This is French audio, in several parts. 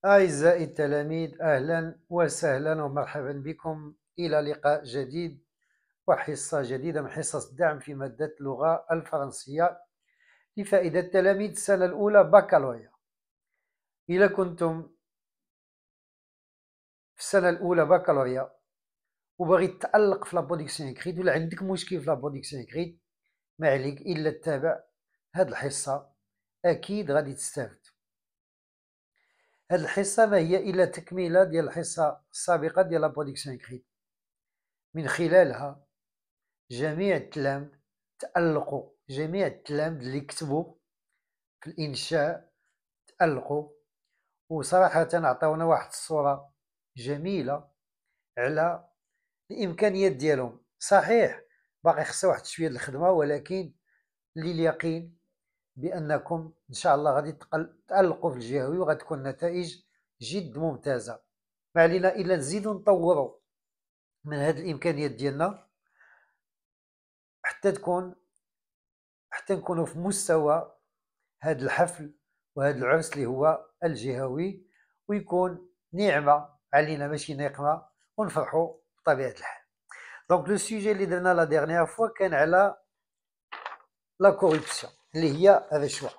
أعزائي التلاميذ، أهلا وسهلا ومرحبا بكم إلى لقاء جديد وحصة جديدة من حصص الدعم في مادة اللغة الفرنسية لفائدة تلاميذ السنة الأولى بكالوريا. إذا كنتم في السنة الأولى بكالوريا وبغيت تألق في لابرودكسيون إكريت ولا عندك مشكل في لابرودكسيون إكريت، ما عليك إلا تتابع هاد الحصة، أكيد غادي تستافد. هاد الحصة ما هي إلا تكملة ديال الحصة السابقة ديال لابرودكسيون إكريت، من خلالها جميع التلامذ تألقوا، جميع التلامذ اللي كتبوا في الإنشاء تألقوا، وصراحة عطاونا واحد الصورة جميلة على الإمكانيات ديالهم. صحيح باقي خصها واحد شوية الخدمة، ولكن لليقين بأنكم إن شاء الله غادي تألقوا في الجهوي وغتكون النتائج جد ممتازة. ما علينا إلا نزيدو نطوروا من هاد الإمكانيات ديالنا حتى نكونوا في مستوى هاد الحفل وهاد العرس اللي هو الجهوي، ويكون نعمة علينا ماشي نقمة، ونفرحوا بطبيعة الحال. دونك لو سوجي اللي درنا لا ديرنيير فوا كان على لا كوريبسيون اللي هي هذا الشوا،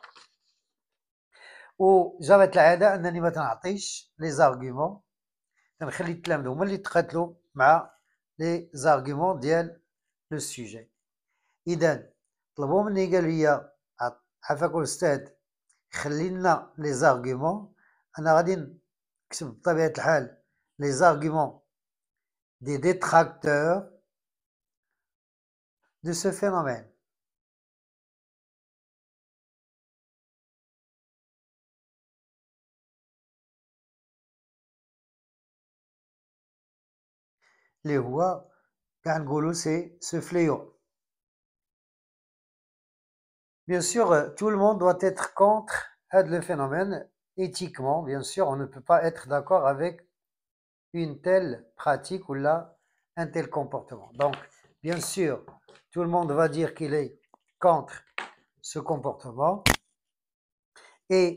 وجرت العادة أنني ما تنعطيش لي زارغيومون، تنخلي التلامذة هما اللي يتقاتلوا مع لي زارغيومون ديال لو سوجي. إذا طلبوا مني قالوا لي عافاك الأستاذ خلي لنا لي زارغيومون، أنا غادي نكتب بطبيعة الحال لي زارغيومون دي ديتراكتور دو سو فينومين. اللي هو كاع نقولو سي سو فليو. Bien sûr, tout le monde doit être contre le phénomène. Éthiquement, bien sûr, on ne peut pas être d'accord avec une telle pratique ou là, un tel comportement. Donc, bien sûr, tout le monde va dire qu'il est contre ce comportement. Et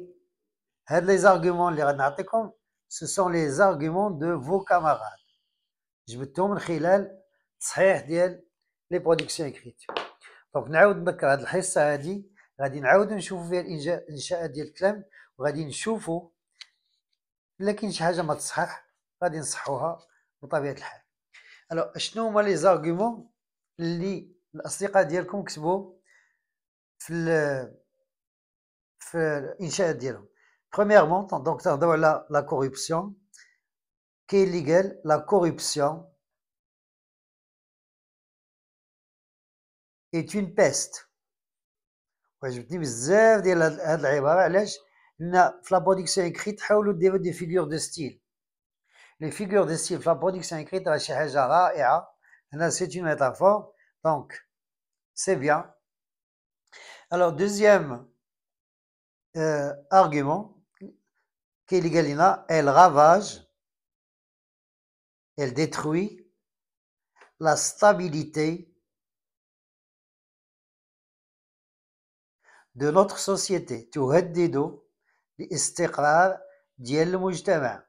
les arguments, ce sont les arguments de vos camarades. Je vais vous montrer les productions écrites. دونك نعاود نذكر هاد الحصه هادي غادي نعاودو نشوفو فيها الانشاءات ديال الكلام، وغادي نشوفو الا كاين شي حاجه ما تصحح غادي نصحوها بطبيعه الحال. الو شنو هما لي زارغومون اللي الاصدقاء ديالكم كتبوا في الانشاءات ديالهم؟ premièrement دونك تهضروا على لا كوربسيون. كاين اللي قال لا كوربسيون est une peste. وعجبتني بزاف ديال هاد العباره. علاش؟ لان في لا برودكسيون اكريت حاولوا ديروا دي فيغور دو ستيل. لي فيغور دو ستيل في لا برودكسيون اكريت راه شي حاجه رائعه. هنا سي اون ميتافور، دونك سي بيان. الوغ دوزيام ارغيومون كاين اللي قال لنا elle ravage, elle détruit la stabilité de notre société. تهدد الاستقرار ديال المجتمع.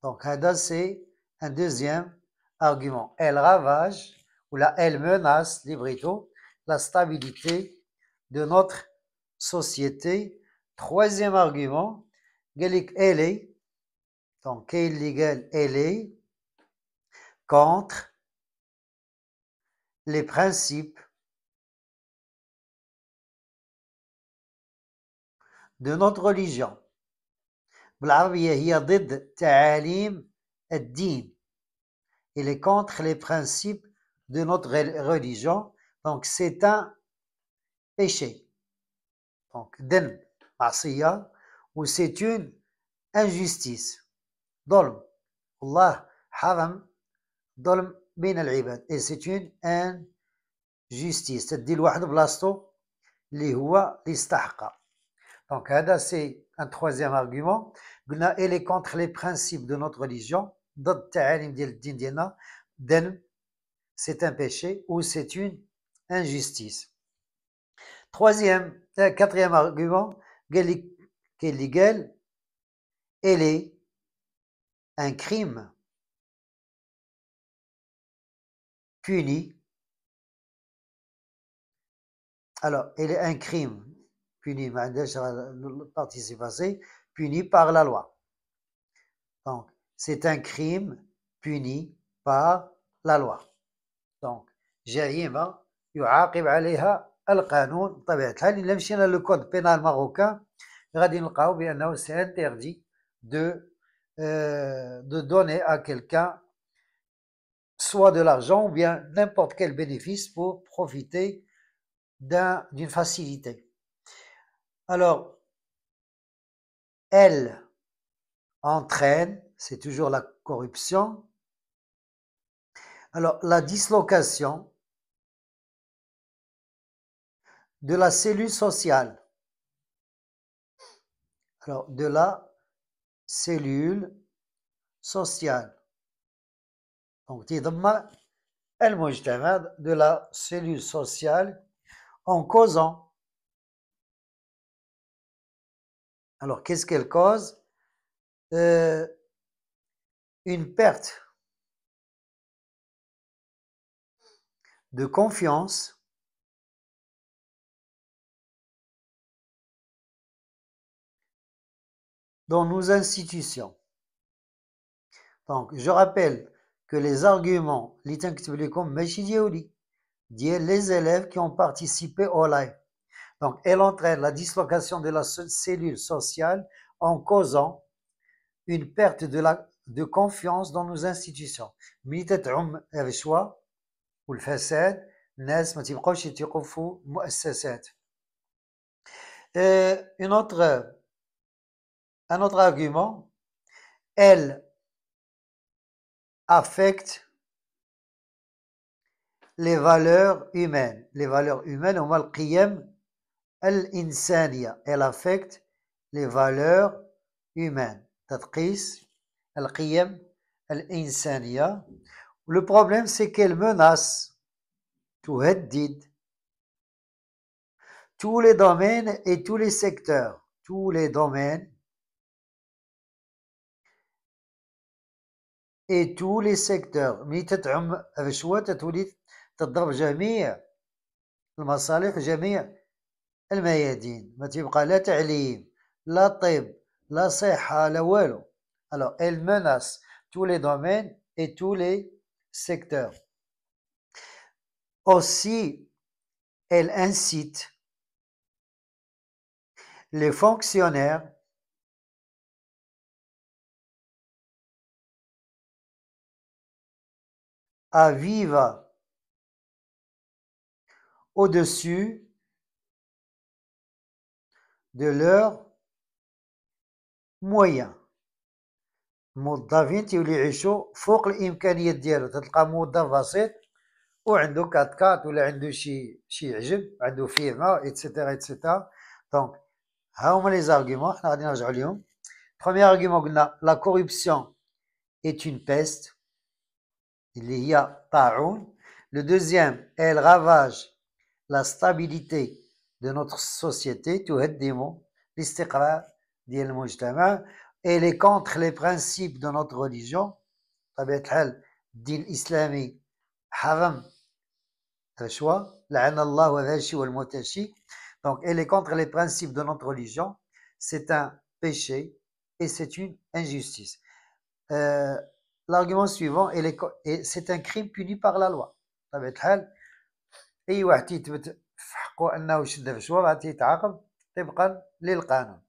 Donc هذا c'est un deuxième argument. Elle ravage ou là elle menace librito la stabilité de notre société. Troisième argument, elle est, donc elle est contre les principes de notre religion. بالعربية هي ضد تعاليم الدين. Elle est contre les principes de notre religion. Donc c'est un péché. Donc ذنب معصية و c'est une injustice. ظلم. الله حرم ظلم بين العباد. Et c'est une injustice. تدي الواحد بلاصتو اللي هو اللي يستحقها. Donc هذا c'est un troisième argument. قلنا elle est contre les principes de notre religion. ضد التعاليم ديال الدين ديالنا. ذنب c'est un péché ou c'est une injustice. Quatrième argument, elle est un crime puni. Alors, il est un crime puni, le participe passé, puni par la loi. Donc, c'est un crime puni par la loi. Donc, جريمة يعاقب عليها القانون بطبيعة الحال. إلا مشينا للكود بينال ماروكان غادي نلقاو بأنه c'est interdit de donner à quelqu'un soit de l'argent ou bien n'importe quel bénéfice pour profiter d'une facilité. Alors, elle entraîne, c'est toujours la corruption. Alors, la dislocation de la cellule sociale. Alors, de la cellule sociale. Donc, تضمن المجتمع de la cellule sociale en causant. Alors, qu'est-ce qu'elle cause? Une perte de confiance dans nos institutions. Donc, je rappelle que les arguments, les élèves qui ont participé au live. Donc, elle entraîne la dislocation de la cellule sociale en causant une perte de confiance dans nos institutions. ملي تتعم الرشوة والفساد الناس ما تيبقاوش يثيقوا في المؤسسات. Un autre argument, elle affecte les valeurs humaines. Les valeurs humaines, هما القيم الإنسانية. Elle affecte les valeurs humaines. تتقيس القيم الإنسانية. Le problème, c'est qu'elle menace, تهدد, tous les domaines et tous les secteurs. Tous les domaines et tous les secteurs. ملي تتعم الرشوة تتولي تضرب جميع المصالح جميع الميادين. ما تبقى لا تعليم لا طب لا صحة لا والو. Alors, elle menace tous les domaines et tous les secteurs. Aussi, elle incite les fonctionnaires à vivre au-dessus de leurs moyens. الموظفين تيوليو يعيشوا فوق الامكانيات ديالو. تلقى موظف بسيط وعنده كات ولا عنده شي عجب عنده فيرما ايتترا. دونك ها هما لي زارغيومون حنا غادي نرجعوا ليهم. Premier argument قلنا la corruption est une peste اللي هي طاعون. Le deuxième, elle ravage la stabilité de notre société تهدم الاستقرار ديال المجتمع. Elle est contre les principes de notre religion. بطبيعة الحال الدين الإسلامي حرم الرشوة لعن الله الراشي والمرتشي. Donc elle est contre les principes de notre religion. C'est un péché et c'est une injustice. L'argument suivant, c'est un crime puni par la loi. بطبيعة الحال أي واحد تيثبت في حقه أنه شد الرشوة راه تيتعاقب طبقا للقانون.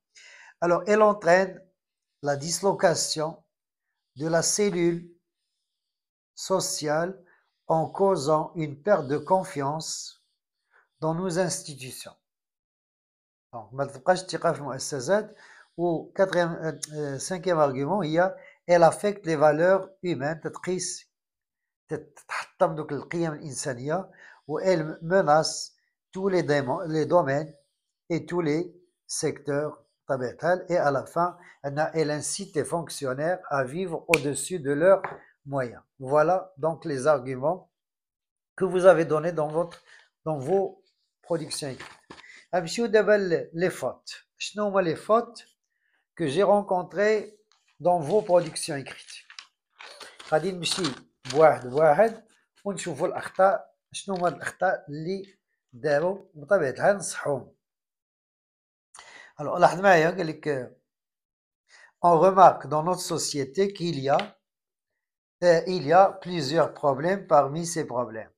Alors elle entraîne la dislocation de la cellule sociale en causant une perte de confiance dans nos institutions. Donc, ما تبقاش الثقة في المؤسسات. و cinquième argument هي elle affecte les valeurs humaines. تتحطم دوك القيم الإنسانية. و elle menace tous les domaines et tous les secteurs. Et à la fin, elle incite les fonctionnaires à vivre au-dessus de leurs moyens. Voilà donc les arguments que vous avez donnés dans vos productions écrites. نمشيو دابا les fautes. شنو هما les fautes que j'ai rencontrées dans vos productions écrites. غادي نمشي بواحد بواحد ونشوفوا الاخطاء، شنو هما الاخطاء اللي داروا بطبيعه الحال نصحوهم. Alors لاحظ معايا قال لك on remarque dans notre société qu'il y a plusieurs problèmes parmi ces problèmes.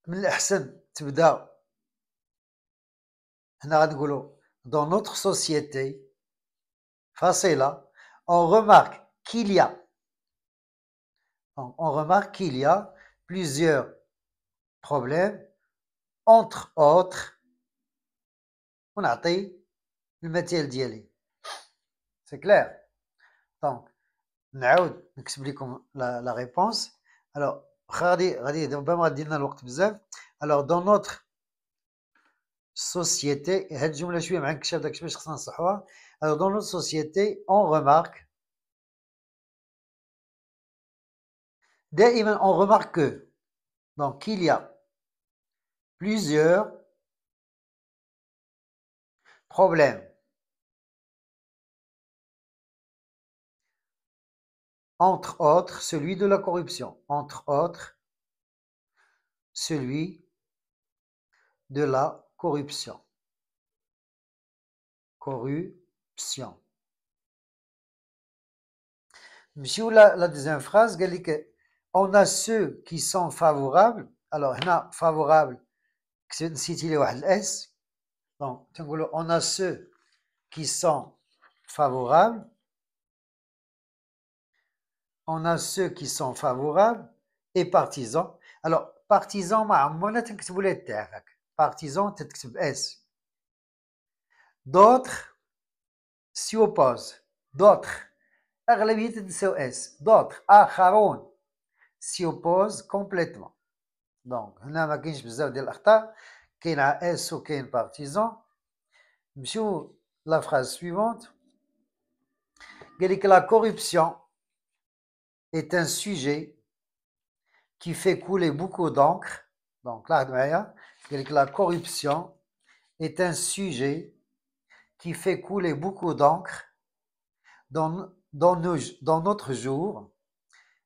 من الأحسن تبدا هنا غنقولوا dans notre société فاصلة on remarque qu'il y a plusieurs problèmes entre autres ونعطي المثال ديالي. C'est clair. Donc نعاود نكتب لكم la réponse. Alors غادي دابا ما غادي لنا الوقت بزاف. Alors dans notre société هاد الجملة شوية معنكشة داكشي باش خصنا نصحوها. Alors dans notre société on remarque دائما on remarque que donc il y a plusieurs problèmes entre autres celui de la corruption, entre autres celui de la corruption. Corruption. Monsieur, la deuxième phrase, on a ceux qui sont favorables. Alors, هنا favorable, c'est il واحد S. Donc, on a ceux qui sont favorables. On a ceux qui sont favorables et partisans. Alors, partisans, ما عمرنا تنكتبوا ليه تاعك. Partisans, تكتب S. D'autres s'y opposent. D'autres. أغلبية تنساو S. D'autres. آخرون s'y opposent complètement. Donc, هنا ما كاينش بزاف ديال الأخطاء. كاين S و كاين partisan. نمشيو la phrase suivante. قال لك la corruption est un sujet qui fait couler beaucoup d'encre. Donc là, la corruption est un sujet qui fait couler beaucoup d'encre dans notre jour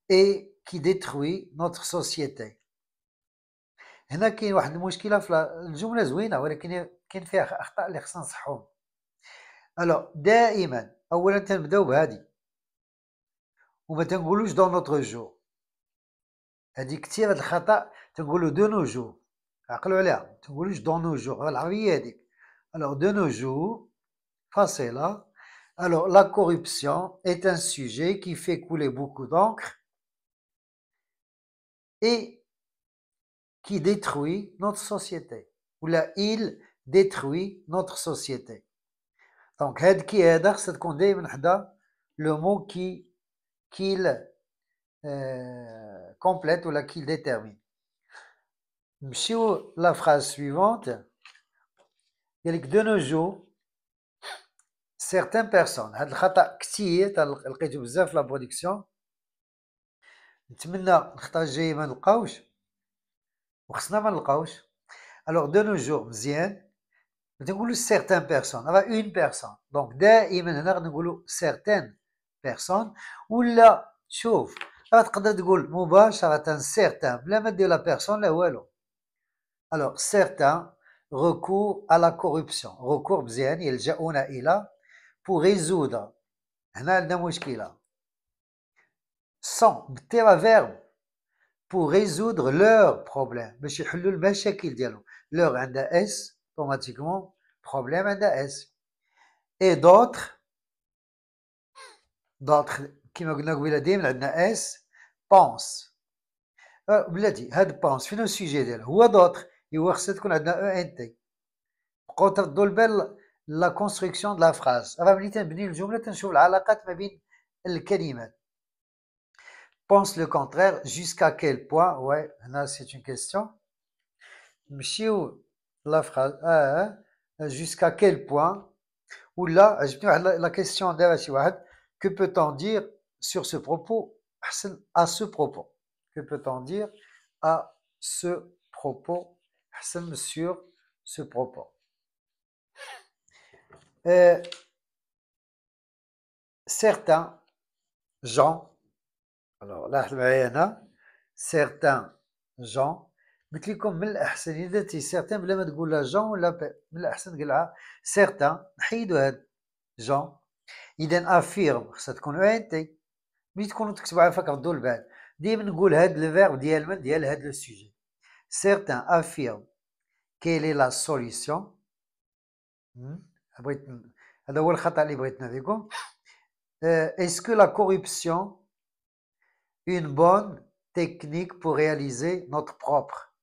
et qui détruit notre société. هنا كاين واحد المشكله في الجمله زوينه ولكن كاين فيها اخطاء اللي خصنا نصحوهم. الو دائما اولا تنبداو بهذه وما تنقولوش دون نوتر جور. هذه كثير هذا الخطا تنقولوا دو نو جور. عقلوا عليها تنقولوش دون نو جور العربيه هذيك. الو دو نو جور فاصله. Alors, la corruption est un sujet qui fait couler beaucoup d'encre et qui détruit notre société. Ou là, il détruit notre société. Donc, هاد كي هذا خصها تكون دائما حدا le mot qu'il complète ou là qu'il détermine. نمشيو la phrase suivante. قال لك de nos jours certaines personnes. هاد الخطأ كثير لقيتو بزاف في لا برودكسيون. نتمنى الخطأ الجاي ما نلقاوش وخصنا ما نلقاوش. Alors de nos jours مزيان ما تنقولوش certaines personnes راه une personne. donc دائما هنا غنقولوا certaines personnes ولا شوف راه تقدر تقول مباشرة certains بلا ما دير لا personne لا والو. alors certains recours à la corruption. recours مزيان يلجؤون إلى pour résoudre. هنا عندنا مشكلة sans بالتيرا verbe pour résoudre leurs problèmes باش يحلوا المشاكل ديالهم. leur عندها S automatiquement problème عندها S. et d'autres كما قلنا قبيله دائما عندنا S pense. بلاتي هاد pense فين السوجي ديالها هو d'autres ايوا خصها تكون عندنا ENT. بقاو تردوا البال لا كونستركسيون د لا فراز. راه ملي تنبني الجمله تنشوف العلاقات ما بين الكلمات. pense le contraire jusqu'à quel point. ouais هنا c'est une question. نمشيو لا فراز jusqu'à quel point ولا عجبتني واحد لا كيسيون دارها شي واحد. que peut-on dire sur ce propos احسن à ce propos. que peut-on dire à ce propos احسن sur ce propos. certains gens alors لاحظ معايا هنا certains gens قلت لكم من الأحسن إذا تي certains بلا ما تقول لا جون ولا من الأحسن تقولها certains نحيدو هاد جون إذا affirme خصها تكون أنتي ملي تكونوا تكتبوا عافاك ردوا البال ديما نقول هاد الفيرب ديال من ديال هاد لو سوجي certains affirment quelle est la solution بغيت هذا هو الخطأ اللي بغيت نعطيكم est-ce que la corruption une bonne technique pour réaliser notre propre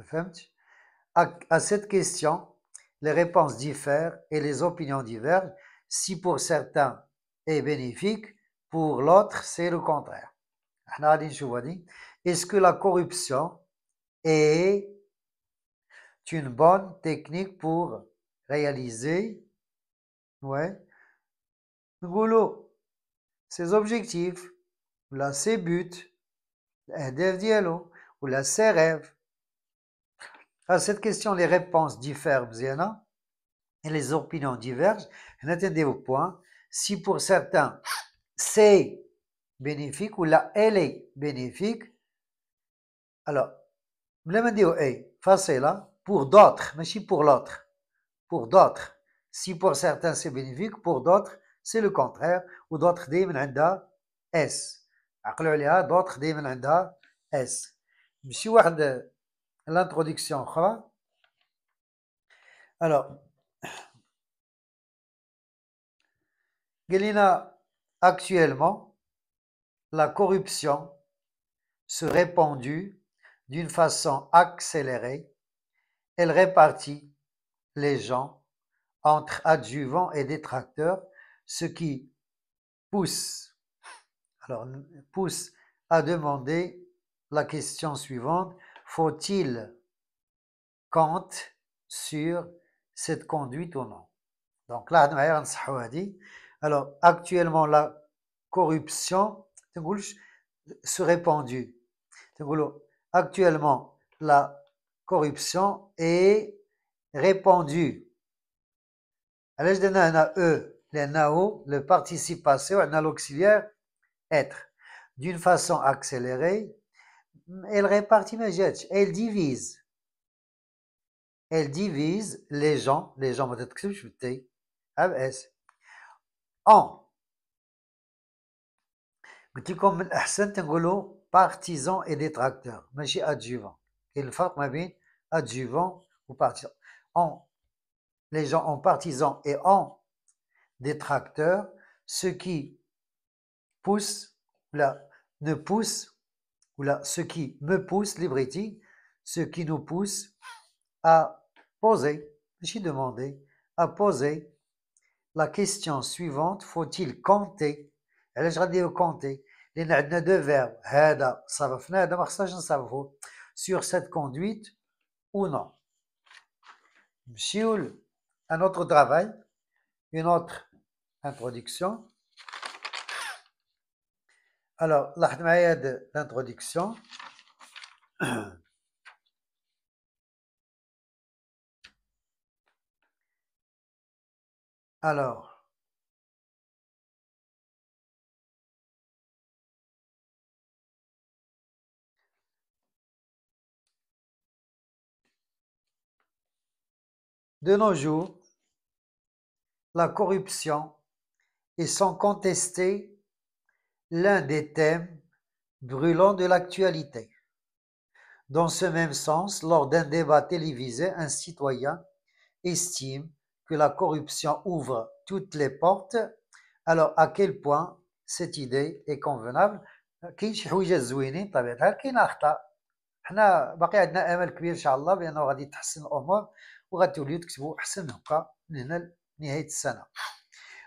فهمت à cette question les réponses diffèrent et les opinions divergent si pour certains est bénéfique pour l'autre c'est le contraire احنا غادي نشوفوا هادي est-ce que la corruption est une bonne technique pour réaliser نقولوا ses objectifs ولا ses buts الأهداف ديالو ولا ses rêves. À cette question les réponses diffèrent مزيانة et les opinions divergent. هنا تنديرو point. Si pour certains c'est bénéfique ولا elle est bénéfique alors بلا ما نديرو اي فاصلة pour d'autres ماشي pour l'autre pour d'autres si pour certains c'est bénéfique pour d'autres c'est le contraire و d'autres دايما عندها اس عقلوا عليها d'autres دايما عندها اس ماشي واحد l'introduction أخرى alors قال لنا actuellement la corruption se répandue d'une façon accélérée. Elle répartit les gens entre adjuvants et détracteurs, ce qui pousse à demander la question suivante. Faut-il compter sur cette conduite ou non? Donc là, alors actuellement la corruption se répandue. Actuellement la corruption est répandue. علاش درنا هنا لأنه le participe passé وعندنا l'auxiliaire être. D'une façon accélérée, elle répartit ما جاتش, elle divise les gens ما تتكتبش بالتي اس en قلت لكم من الأحسن تنقولوا partisans et détracteurs ماشي adjuvants. كاين الفرق ما بين adjuvant و partisan. Les gens en partisans et en détracteurs, ce qui pousse là ne pousse ou là ce qui me pousse Liberty, ce qui nous pousse à poser, j'ai demandé à poser la question suivante. Faut-il compter? علاش غادي compter لأن عندنا deux verbes هذا صرفنا هذا ما خصناش نصرفو sur cette conduite ou non. نمشيو un autre travail, une autre introduction. Alors, لاحظ معايا هاد l'introduction. Alors, de nos jours, la corruption est sans contester l'un des thèmes brûlants de l'actualité. Dans ce même sens, lors d'un débat télévisé, un citoyen estime que la corruption ouvre toutes les portes. Alors, à quel point cette idée est convenable? كاين شي حويجات زوينين بطبيعة الحال كاين أخطاء. حنا باقي عندنا أمل كبير إن شاء الله بأنه غادي تحسن الأمور وغتوليو تكتبوا أحسن من هكا من هنا لنهاية السنة.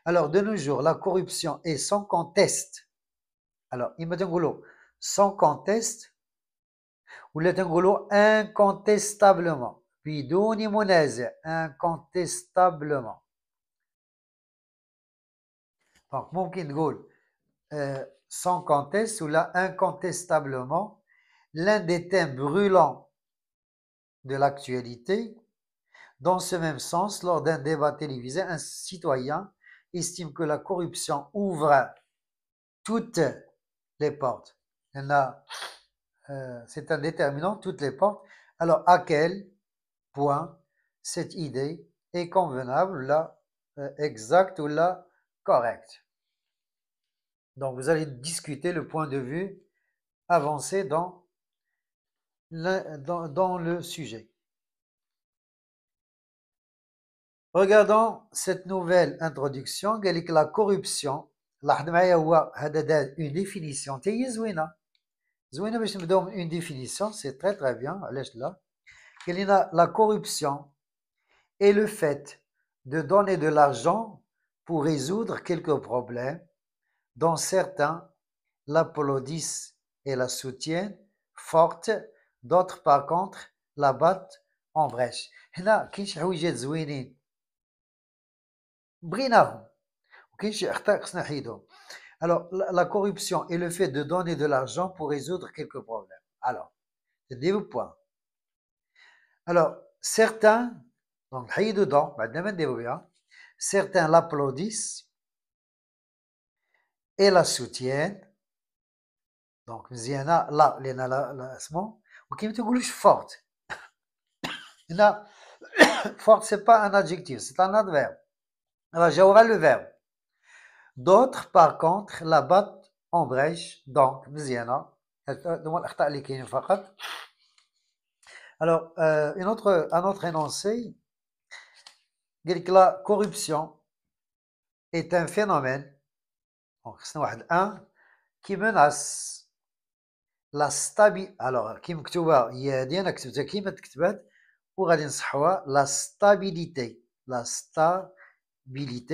Alors, de nos jours, la corruption est sans conteste. Alors, إما تنقولوا sans conteste ولا تنقولوا incontestablement بدون منازع incontestablement. Donc, ممكن تقول sans conteste ou là incontestablement l'un des thèmes brûlants de l'actualité. Dans ce même sens, lors d'un débat télévisé, un citoyen estime que la corruption ouvre toutes les portes. C'est un déterminant, toutes les portes. Alors, à quel point cette idée est convenable, là, exacte ou là, correcte. Donc, vous allez discuter le point de vue avancé dans le sujet. Regardons cette nouvelle introduction. قال لك la corruption. لاحظ معايا هو هذا دار une définition تاهي زوينه باش نبداو من une définition. C'est très très bien. علاش لا؟ قال لنا la corruption est le fait de donner de l'argent pour résoudre quelques problèmes dont certains l'applaudissent et la soutiennent forte, d'autres par contre la battent en brèche. هنا كاين شي حويجات زوينين بغيناهم وكاين شي اخطاء خصنا نحيدهم. Alors la corruption est le fait de donner de l'argent pour résoudre quelques problèmes. Alors c'est des points. Alors certains donc حيد dedans بعدنا ما نديرو بها. Certains l'applaudissent et la soutiennent. Donc مزيانه لا لان لا اسمو وكاين ما تقولوش forte. هنا forte c'est pas un adjectif, c'est un adverbe. Alors j'aurai le verbe. D'autres par contre la battent en brèche. Donc مزيانه هما الاخطاء اللي كاينين فقط. Alors un autre énoncé قال لك la corruption est un phénomène donc خصنا واحد un qui menace la stabilité. Alors كي مكتوبه هي هادي انا كتبتها كيما تكتبات وغادي نصحوها la stabilité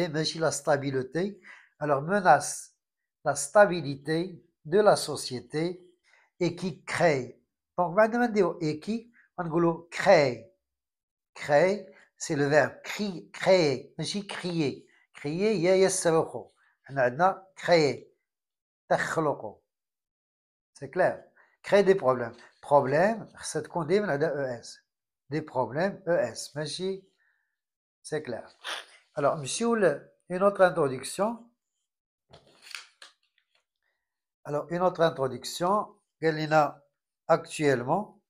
ماشي la stabilité. Alors menace la stabilité de la société et qui crée. Donc بعد ما نديرو et qui غنقولو crée c'est le verbe créer ماشي crier. crier هي يصرخ. حنا عندنا créer تخلق. C'est clair. Créer des problèmes. Problème خصها تكون دايما عندها ES. Des problèmes ES ماشي. C'est clair. Alors نمشيو une autre introduction. Alors une autre introduction قال لنا actuellement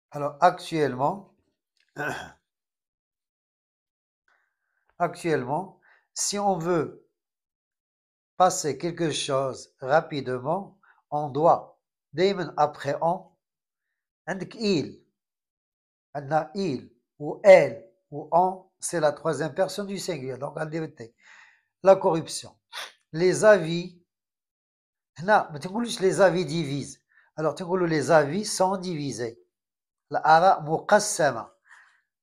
alors actuellement si on veut passer quelque chose rapidement on doit دايما après on عندك عندنا il ou elle ou on c'est la troisième personne du singulier donc la corruption. Les avis هنا ما تنقولوش les avis divisent. alors تنقولوا les avis sont divisés. الآراء مقسمة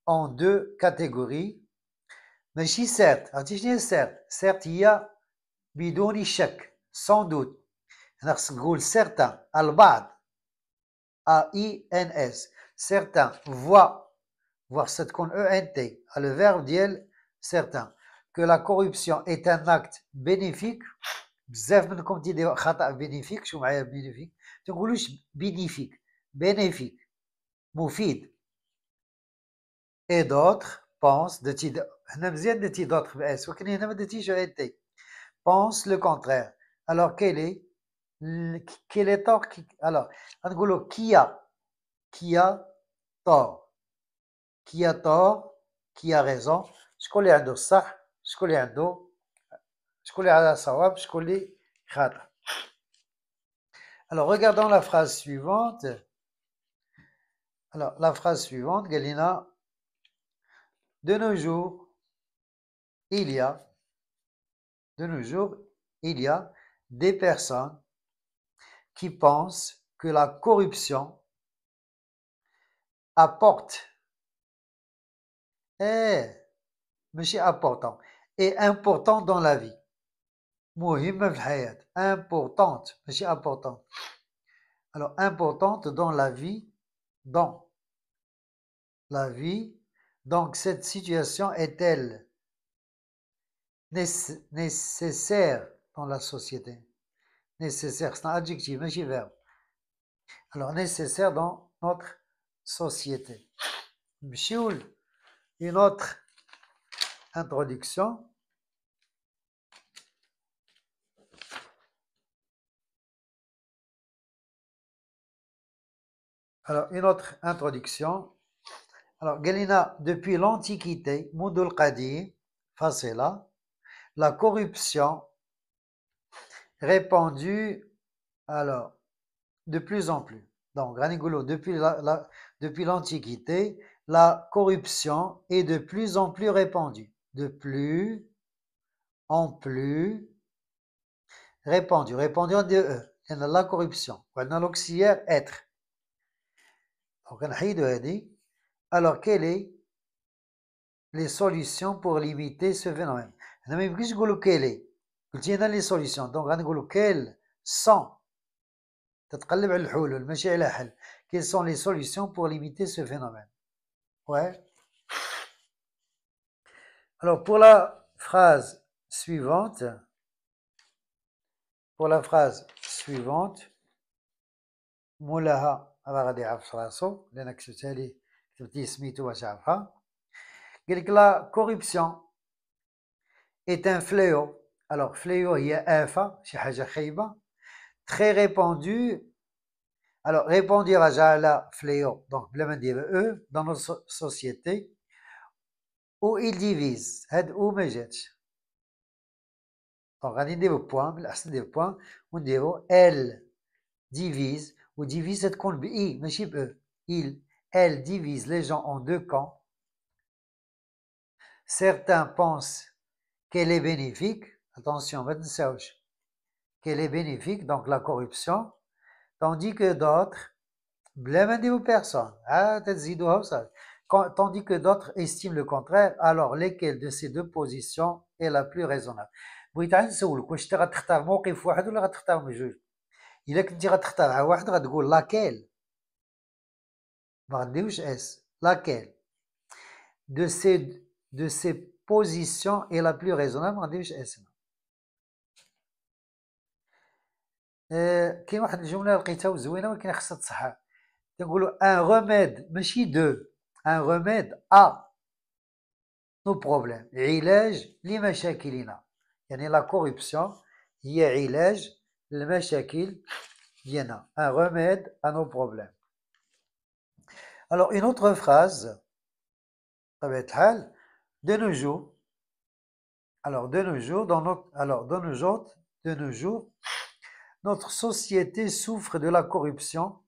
en deux catégories. ماشي certes. عرفتي شنو هي certes هي بدون شك sans doute. هنا خصك نقول certains البعض AINS certains voir خصها تكون ENT le verbe ديال certains. que la corruption est un acte bénéfique. بزاف منكم تيديروا خطأ bénéfique. شو معايا bénéfique تنقولوش bénéfique مفيد. et d'autres pensent هنا مزيان درتي d'autres بأس ولكن هنا ما درتيش ENT. pense le contraire. alors quel est tort alors غنقولوا qui a tort qui a raison. شكون اللي عنده الصح شكون اللي على صواب شكون اللي خطأ. alors regardons la phrase suivante. alors la phrase suivante قال لنا de nos jours il y a des personnes qui pensent que la corruption apporte ماشي important est important dans la vie. مهمة في الحياة. importante ماشي importante. alors importante dans la vie. donc cette situation est-elle nécessaire dans la société. nécessaire c'est un adjectif ماشي verbe. alors nécessaire dans notre société. نمشيو une autre introduction. Alors, une autre introduction. Alors, Galina, depuis l'Antiquité, Moudul Qadim, Fasela, la corruption répandue, alors, de plus en plus. Donc, Granigolo, depuis l'Antiquité, la corruption est de plus en plus répandue. De plus en plus répandue. Répandue en DE. La corruption. L'auxiliaire être. Donc, alors, quelles sont les solutions pour limiter ce phénomène? On ne peut pas dire quelles est. قلت هنا les solutions. Donc, غنقولوا quelles sont. تتقلب على الحلول ماشي على حل. Quelles sont les solutions pour limiter ce phénomène? Ouais. Alors, pour la phrase suivante, مولاها هذا غادي يعرف راسو لأن كتبتها لي كتبتي سميتو باش يعرفها. قال لك la corruption est un fléau. Alors, fléau هي آفة شي حاجة خايبة très répandue. Alors, répandue راجع على fléau donc بلا ما ندير E dans notre société où il divise. هاد ou ما جاتش. Donc, غادي نديرو بوان من الأحسن نديرو بوان ونديرو elle divise ou divise تكون ب I ماشي ب E. Elle divise les gens en deux camps. Certains pensent qu'elle est bénéfique. Attention, ما تنساوش qu'elle est bénéfique, donc la corruption, tandis que d'autres, بلا ما نديرو personne, تزيدوها وصافي. Tandis que d'autres estiment le contraire, alors lesquelles de ces deux positions est la plus raisonnable? بغيت عاد نسولك واش انت غتختار موقف واحد ولا غتختار من جوج؟ إلا كنتي غتختار على واحد غتقول لاكيل ما غنديروش اس laquelle de ces positions est la plus raisonnable ما غنديروش اس. كاين واحد الجمله لقيتها زوينه ولكن خصها تصحح. تنقولوا ان remède ماشي دو ان remède à nos problèmes علاج لمشاكلنا. يعني لا كوربسيون هي علاج للمشاكل ديالنا un remède à nos problèmes. Alors une autre phrase بطبيعة الحال de nos jours. Alors de nos jours de nos jours notre société souffre de la corruption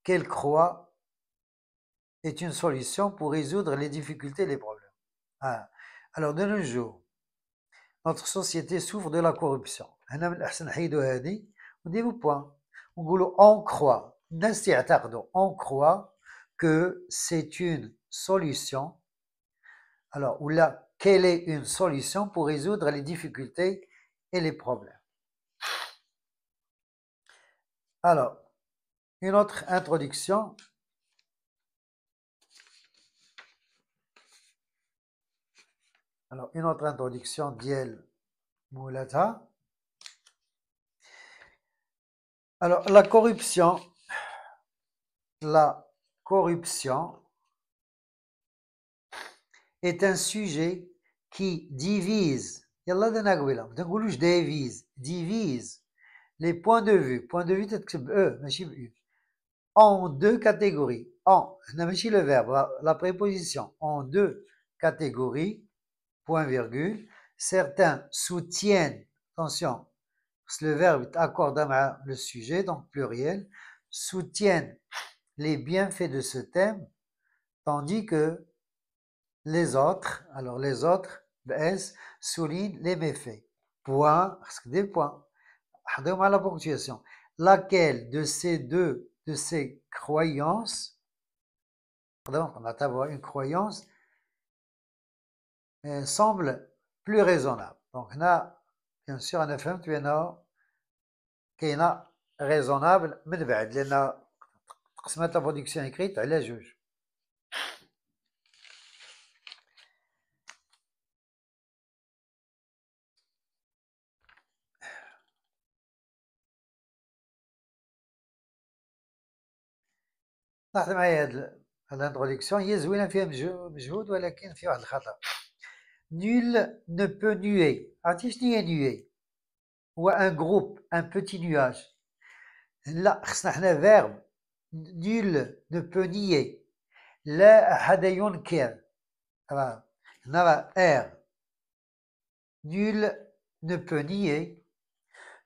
qu'elle croit est une solution pour résoudre les difficultés et les problèmes. Alors de nos jours notre société souffre de la corruption. هنا من الأحسن نحيدو هادي ونديرو بوان ونقولو on croit. الناس يعتقدوا on croit que c'est une solution. Alors ou là quelle est une solution pour résoudre les difficultés et les problèmes. Alors une autre introduction. Alors une autre introduction ديال مولاتها. Alors la corruption est un sujet qui divise. يلا دنا قبيله ما تنقولوش divise les points de vue. Point de vue تتكتب E ماشي ب U. En deux catégories. En هنا ماشي le verbe la préposition en deux catégories. Point virgule. Certains soutiennent. Attention. Le verbe accorde à le sujet, donc pluriel, soutiennent les bienfaits de ce thème, tandis que les autres, alors les autres, BS, soulignent les méfaits. Point, parce que des points. À la ponctuation. Laquelle de ces croyances, pardon, on va avoir une croyance, semble plus raisonnable. Donc là, bien sûr, on a fait un كاينه ريزونابل من بعد لان قسمات لا برودكسيون اكريت على جوج. لاحظ معايا هاد l'introduction هي زوينة فيها مجهود ولكن فيها واحد الخطأ. Nul ne peut nuer. عرفتي شنو هي nuer؟ هو un groupe, un petit nuage. لا خصنا حنا verbe. Nul ne peut nier. لا أحد ينكر. هنا R. Nul ne peut nier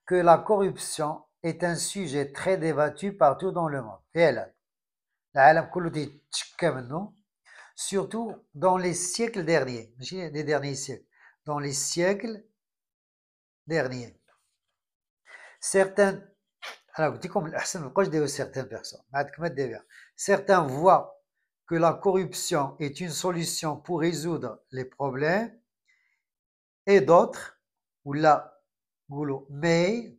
que la corruption est un sujet très débattu partout dans le monde. فعلا العالم كله تيتشكى منه, surtout dans les siècles derniers, ماشي les derniers siècles, dans les siècles derniers. Certains, alors قلت لكم الأحسن مابقاوش ديروا certaines personnes, ما عندك ما دير. Certains voient que la corruption est une solution pour résoudre les problèmes, et d'autres, ou là, mais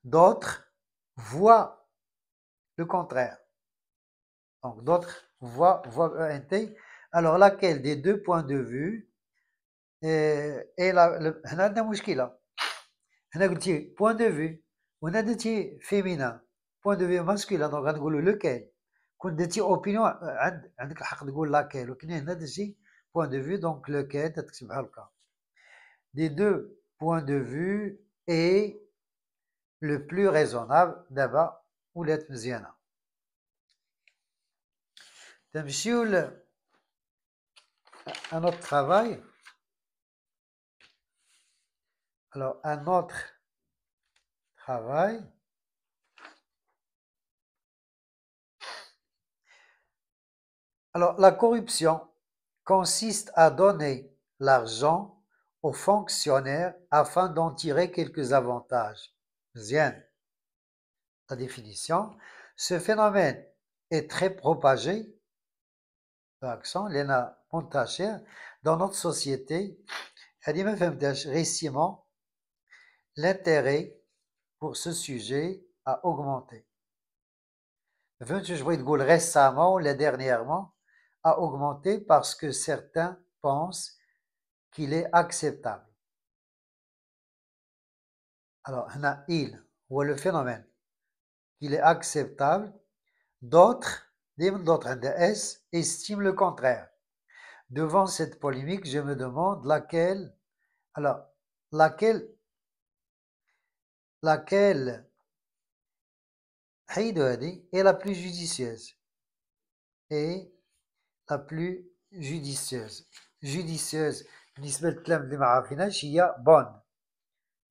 d'autres voient le contraire. Donc d'autres voient ENT. Alors laquelle des deux points de vue est هنا عندنا مشكلة. هنا قلتي point de vue وهنا درتي féminin, point de vue masculin, donc غنقولوا lequel. كون درتي opinion عندك الحق تقول laquelle, ولكن هنا درتي point de vue, donc lequel تكتب بحال هكا. Des deux points de vue est le plus raisonnable. دابا ولات مزيانة. تمشيو un autre travail. Alors, un autre travail. Alors, la corruption consiste à donner l'argent aux fonctionnaires afin d'en tirer quelques avantages. Bien. La définition. Ce phénomène est très propagé, l'accent, dans notre société. Récemment, l'intérêt pour ce sujet a augmenté. Récemment ou dernièrement a augmenté parce que certains pensent qu'il est acceptable. Alors, il ou le phénomène qu'il est acceptable, d'autres estiment le contraire. Devant cette polémique, je me demande laquelle est la plus judicieuse. Judicieuse بالنسبة للكلام اللي ما عارفيناش هي bonne.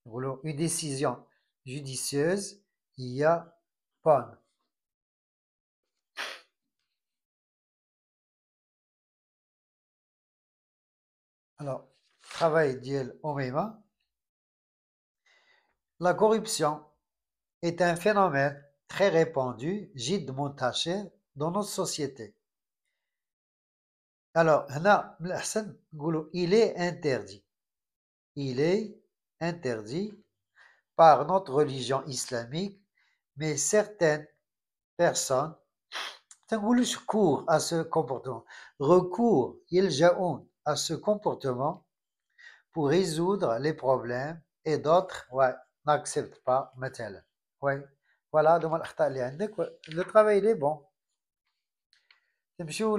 نقولوا une décision judicieuse هي bonne. Alors, travail ديال أميمة. La corruption est un phénomène très répandu, جد منتشر dans notre société. Alors, هنا من الأحسن نقولوا il est interdit. Il est interdit par notre religion islamique, mais certaines personnes recourent à ce comportement. يلجؤون à ce comportement pour résoudre les problèmes, et d'autres n'acceptent pas مثلا. Voilà donc الأخطاء اللي عندك. Le travail il est bon. نمشيو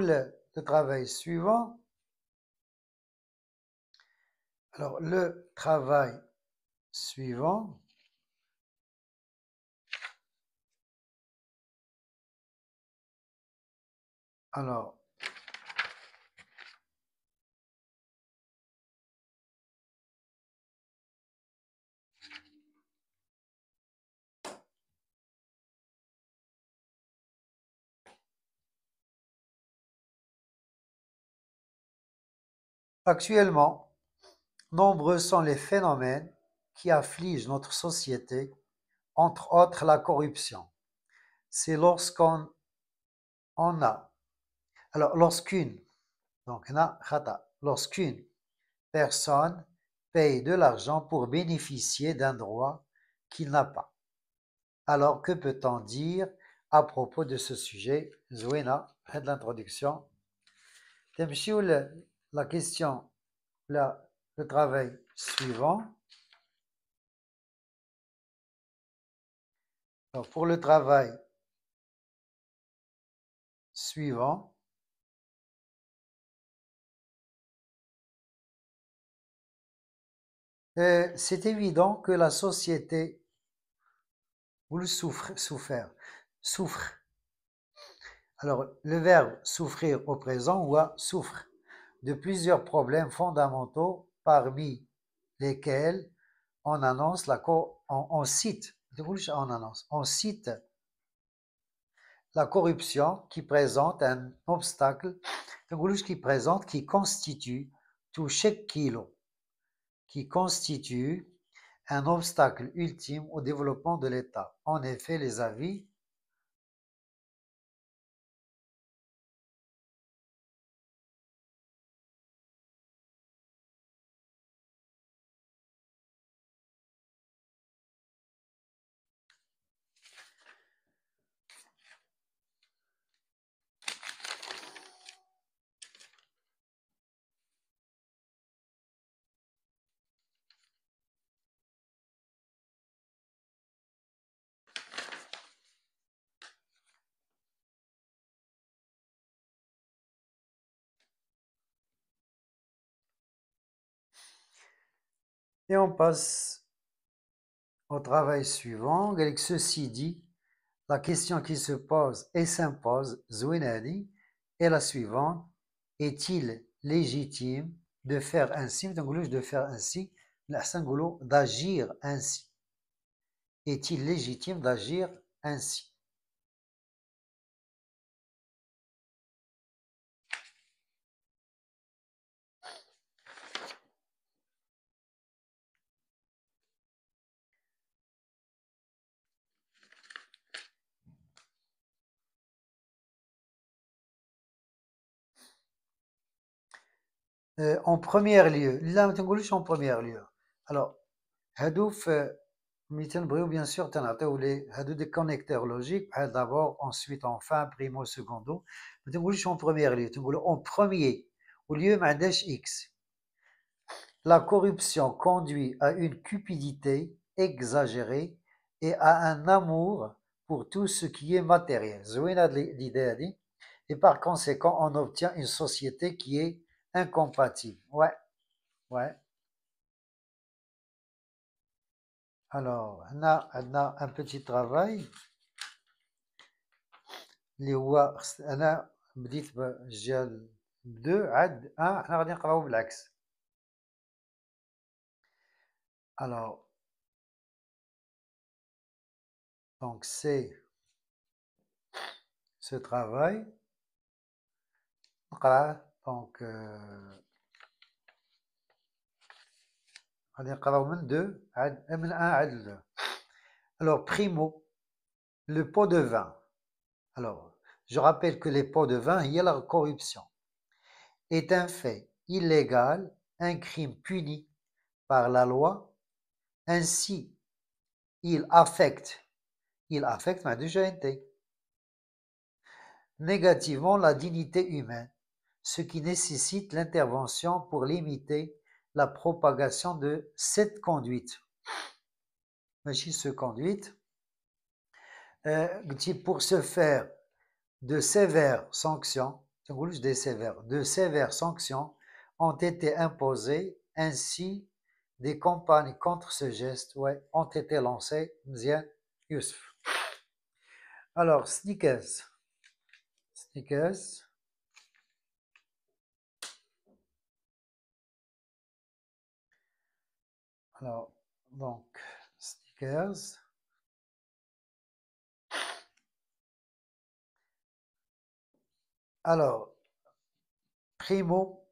le travail suivant. Alors le travail suivant. Alors, actuellement, nombreux sont les phénomènes qui affligent notre société, entre autres la corruption. C'est lorsqu'on a, alors lorsqu'une personne paye de l'argent pour bénéficier d'un droit qu'il n'a pas. Alors que peut-on dire à propos de ce sujet? Zouena, de l'introduction. La question, le travail suivant. Alors pour le travail suivants c'est évident que la société souffre. Alors, le verbe souffrir au présent ou souffre de plusieurs problèmes fondamentaux parmi lesquels on annonce on cite la corruption qui présente un obstacle qui constitue tout chaque kilo qui constitue un obstacle ultime au développement de l'État. En effet, les avis et on passe au travail suivant. Avec ceci dit, la question qui se pose et s'impose, Zouinadi, est la suivante. Est-il légitime de faire ainsi, d'agir ainsi? Est-il légitime d'agir ainsi? En premier lieu, là, en premier lieu. Alors, Hadouf, bien sûr, Hadouf des connecteurs logiques, d'abord, ensuite, enfin, primo, secondo. En premier lieu, en premier, au lieu de X. La corruption conduit à une cupidité exagérée et à un amour pour tout ce qui est matériel. L'idée, et par conséquent, on obtient une société qui est incompatible. Ouais, ouais. Alors, on a un petit travail. اللي هو انا بديت بجال 2 عاد حنا غادي نقراو بالعكس. Alors, donc c'est ce travail. نقراه donc غادي نقراو من 2 عاد من 1 عاد 2. Alors, primo, le pot de vin. Alors, je rappelle que les pots de vin, il y a la corruption, est un fait illégal, un crime puni par la loi. Ainsi, il affecte m'a déjà été négativement la dignité humaine, ce qui nécessite l'intervention pour limiter la propagation de cette conduite. Pour ce faire, de sévères sanctions ont été imposées, ainsi des campagnes contre ce geste ont été lancées. Mzian Youssef. Alors, sneakers. Alors, donc, sneakers. Alors, primo,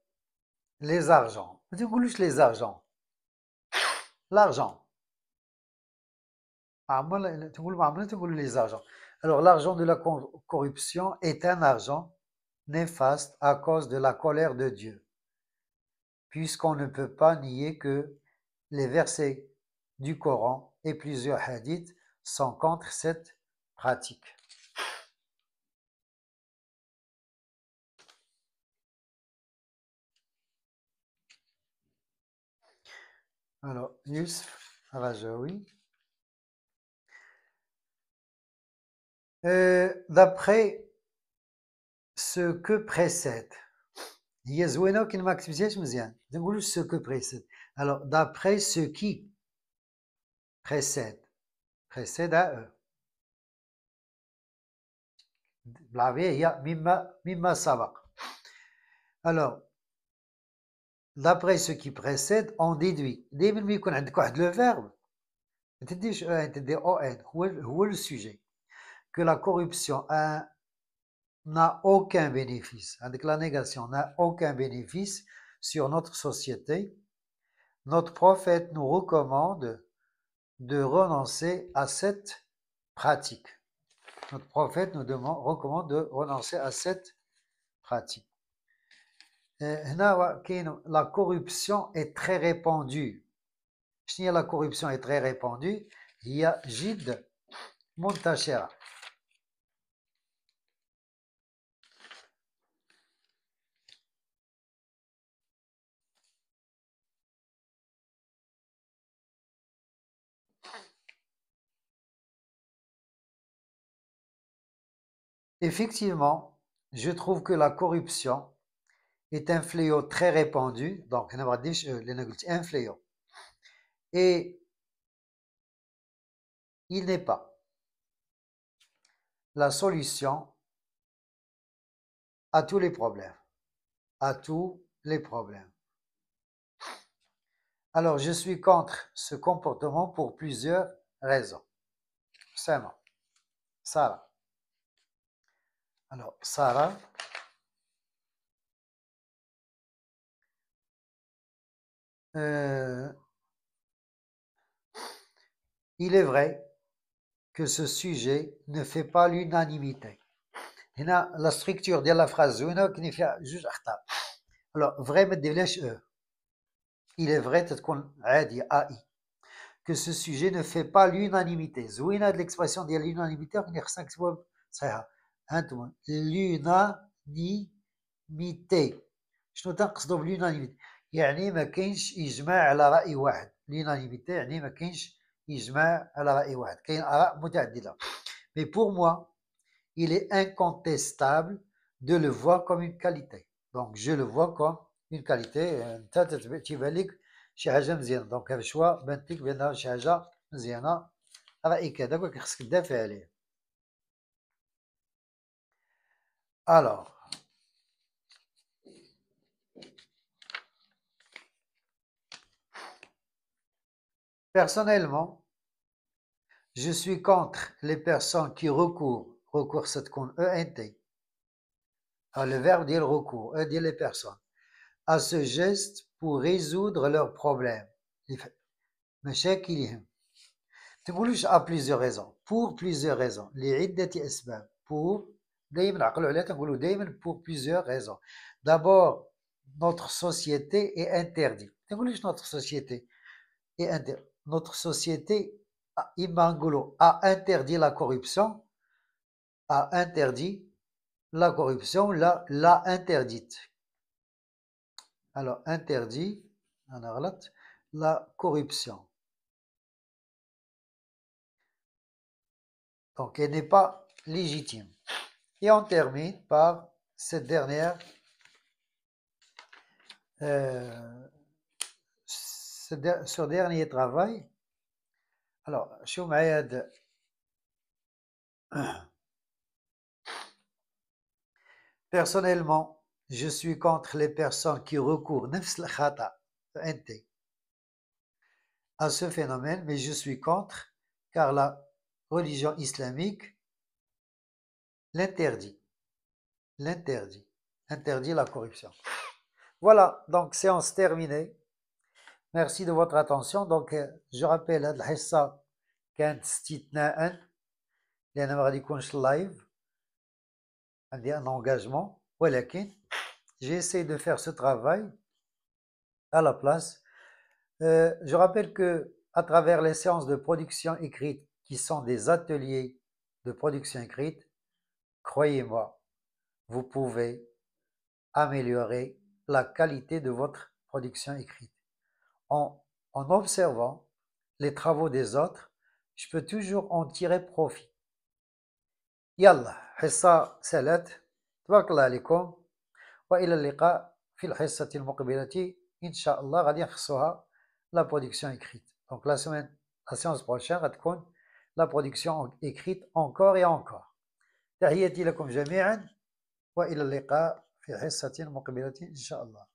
les argents. Les argents. L'argent. Les argents. Alors, l'argent de la corruption est un argent néfaste à cause de la colère de Dieu, puisqu'on ne peut pas nier que les versets du Coran et plusieurs hadiths sont contre cette pratique. Alors, Youssef Rajaoui. D'après ce que précède. هي زوينة ولكن ما كتبتيهاش مزيان. نقولوا ce que précède. Alors d'après ce qui précède. précède à eux. بالعربية هي مما سبق. Alors d'après ce qui précède on déduit. دايما ما يكون عندك واحد لو فيرب ما تديش تدي او ان هو le sujet que la corruption n'a aucun bénéfice. Avec la négation n'a aucun bénéfice sur notre société. Notre prophète nous recommande de renoncer à cette pratique. Notre prophète nous recommande de renoncer à cette pratique. La corruption est très répandue. Si la corruption est très répandue, il y a جد منتشرة. Effectivement, je trouve que la corruption est un fléau très répandu. Donc, un fléau. Et il n'est pas la solution à tous les problèmes. À tous les problèmes. Alors, je suis contre ce comportement pour plusieurs raisons. Seulement, Sarah. Alors, Sarah, il est vrai que ce sujet ne fait pas l'unanimité. La structure de la phrase juge أخطاء. Alors, vrai ما ديرلاش il est vrai تكون عادي AI que ce sujet ne fait pas l'unanimité. زوينة هاد l'expression ديال l'unanimité ولكن خصنا نكتبوها صحيحة. هانتوما l'unanimité. شنو تنقصدو بالunanimité؟ يعني ما كاينش إجماع على رأي واحد. l'unanimité يعني ما كاينش إجماع على رأي واحد. كاين آراء متعددة. Mais pour moi, il est incontestable de le voir comme une qualité. Donc, je le vois comme une qualité. انت تيبان لك شي حاجه مزيانه. دونك هذا الشوا بانت لك بانها شي حاجه مزيانه. رايك هذاك ولكن خصك تدافع عليه. Alors, personnellement, je suis contre les personnes qui recourent c'est qu'on ENT. Le verbe dit le recours, dit les personnes, à ce geste pour résoudre leurs problèmes. مشاكلهم. تقولوش à plusieurs raisons. Pour plusieurs raisons. لعدة أسباب. Pour دايما عقلوا عليها تنقولوا دايما pour plusieurs raisons. D'abord, notre société est interdite. تنقولوش notre société est interdite. Notre société a interdit la corruption, a interdit la corruption, l'a interdite. Alors, interdit, la corruption. Donc, elle n'est pas légitime. Et on termine par cette dernière, ce dernier travail. Alors, شو معايا هاد Personnellement, je suis contre les personnes qui recourent نفس الخطأ à ce phénomène, mais je suis contre car la religion islamique l'interdit. Interdit la corruption. Voilà, donc séance terminée. Merci de votre attention. Donc, je rappelle هاد الحصة كانت استثناء لأن ما غادي يكونش لايف. عندي un engagement ولكن j'essaie de faire ce travail à la place. Je rappelle que à travers les séances de production écrite qui sont des ateliers de production écrite, croyez-moi, vous pouvez améliorer la qualité de votre production écrite. En observant les travaux des autres, je peux toujours en tirer profit. يلا حصة سالات تبارك الله عليكم، وإلى اللقاء في الحصة المقبلة إن شاء الله. غادي نخصوها لا برودكسيون إكريت. دونك لا سيونس بروشين غتكون لا برودكسيون إكريت أونكور إي أونكور. تحياتي لكم جميعا، وإلى اللقاء في حصة مقبلة إن شاء الله.